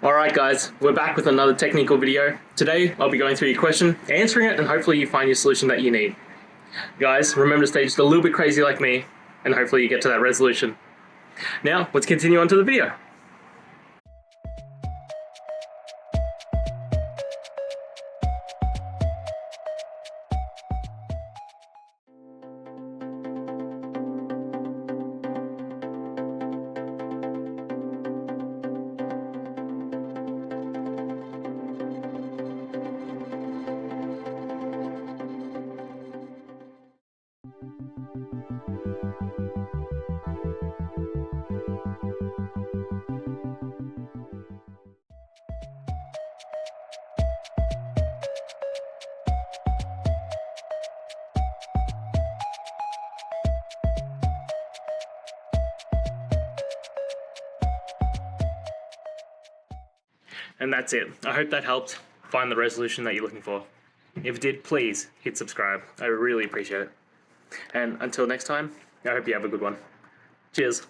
Alright guys, we're back with another technical video. Today I'll be going through your question, answering it, and hopefully you find your solution that you need. Guys, remember to stay just a little bit crazy like me, and hopefully you get to that resolution. Now, let's continue on to the video. And that's it. I hope that helped find the resolution that you're looking for. If it did, please hit subscribe. I really appreciate it. And until next time, I hope you have a good one. Cheers.